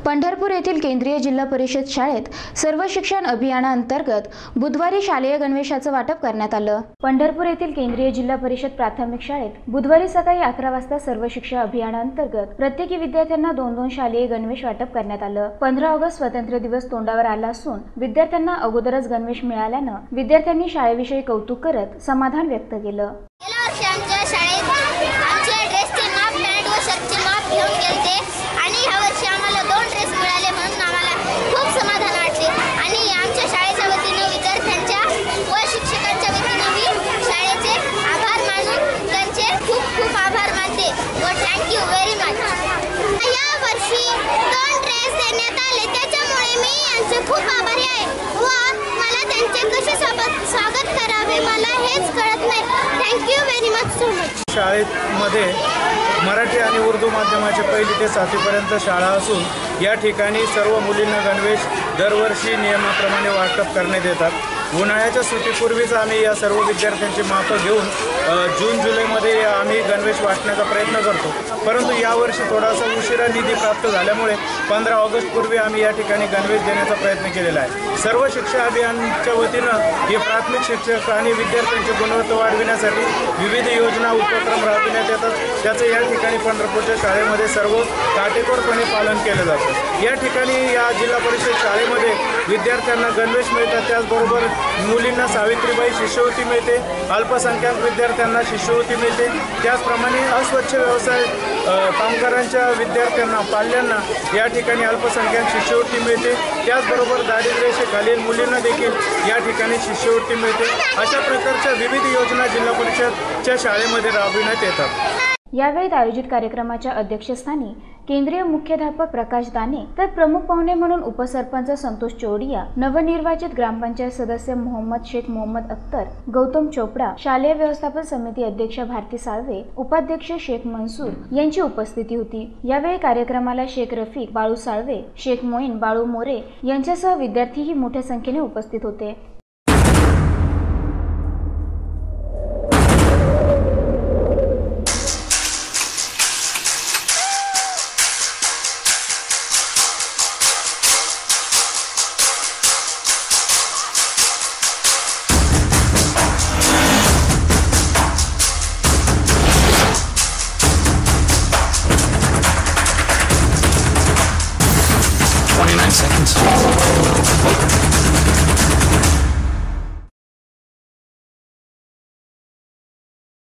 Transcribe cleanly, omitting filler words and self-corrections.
पंढरपूर येथील केंद्रीय जिल्हा परिषद शाळेत सर्व शिक्षण अभियानांतर्गत बुधवारी शालेय गणवेशाचं वाटप करण्यात आलं। पंढरपूर येथील केंद्रीय जिल्हा परिषद प्राथमिक शाळेत बुधवारी सकाळी 11 वाजता सर्व शिक्षण अभियानांतर्गत प्रत्येकी विद्यार्थ्यांना 2-2 शालेय गणवेश वाटप करण्यात आलं। 15 ऑगस्ट स्वातंत्र्य दिवस तोंडावर आला असून विद्यार्थ्यांना अगोदरच गणवेश मिळाल्यानं विद्यार्थ्यांनी शाळेविषयी कौतुक करत समाधान व्यक्त केलं। गेल्या वर्षी आमच्या शाळेत आमच्या ड्रेसचे माप, पॅन्ट व शर्टचे माप घेऊन गेलते आणि ह्या वर्षी आम्हाला 2 ड्रेस मिळाले म्हणून आम्हाला खूप समाधान वाटले आणि आमच्या शाळेच्या वतीने विद्यार्थ्यांच्या व शिक्षकांच्या वतीने मी शाळेचे आभार मानून त्यांचे खूप खूप आभार मानते व थँक्यू व्हेरी मच। या वर्षी 2 ड्रेस देण्यात आले त्याच्यामुळे मी यांचे खूप आभारी आहे व मला त्यांचे कसे स्वागत करावे मला हेच कळत नाही। Thank you very much so much. शाळेमध्ये मराठी आणि उर्दू माध्यमाचे 1ली ते 7वी पर्यंत शाळा असून या ठिकाणी सर्व मुलींना गणवेश दरवर्षी नियमाप्रमाणे वाटप करण्यात येतात। उन्हाळ्याच्या सुट्टीपूर्वीच आम्ही या सर्व विद्यार्थ्यांची मापं घेऊन जून-जुलैमध्ये आम्ही गणवेश वाटण्याचा प्रयत्न करतो, परंतु यावर्षी थोडासा उशिरा निधी प्राप्त झाल्यामुळे 15 ऑगस्टपूर्वी आम्ही या ठिकाणी गणवेश देण्याचा प्रयत्न केलेला आहे। सर्व शिक्षा अभियानच्या वतीनं हे प्राथमिक शिक्षक आणि विद्यार्थ्यांची गुणवत्ता वाढविण्यासाठी विविध योजना उपक्रम राबविण्यात येतात। त्याचं या ठिकाणी पंढरपूरच्या शाळेमध्ये सर्व काटेकोरपणे पालन केलं जातं। या ठिकाणी या जिल्हा परिषद शाळेमध्ये विद्यार्थ्यांना गणवेश मिळतात, त्याचबरोबर मुलींना सावित्रीबाई शिष्यवृत्ती मिळते, अल्पसंख्याक विद्यार्थ्यांना शिष्यवृत्ती मिळते, त्याचप्रमाणे अस्वच्छ व्यवसाय कामगारांच्या विद्यार्थ्यांना पाल्यांना या ठिकाणी अल्पसंख्याक शिष्यवृत्ती मिळते, त्याचबरोबर दारिद्र्यरेषेखालील मुलींना देखील या ठिकाणी शिष्यवृत्ती मिळते। अशा प्रकारच्या विविध योजना जिल्हा परिषदच्या शाळेमध्ये राबविण्यात येतात। यावेळी आयोजित कार्यक्रमाच्या अध्यक्षस्थानी केंद्रीय मुख्याध्यापक प्रकाश दाने तर प्रमुख पाहुणे म्हणून उपसरपंच संतोष चौडिया, नवनिर्वाचित ग्रामपंचायत सदस्य मोहम्मद शेख मोहम्मद अख्तर, गौतम चोपडा, शालेय व्यवस्थापन समिती अध्यक्ष भारती साळवे, उपाध्यक्ष शेख मंसूर यांची उपस्थिती होती। यावेळी कार्यक्रमाला शेख रफीक, बाळू साळवे, शेख मोईन, बाळू मोरे यांच्यासह विद्यार्थीही मोठ्या संख्येने उपस्थित होते। Seconds.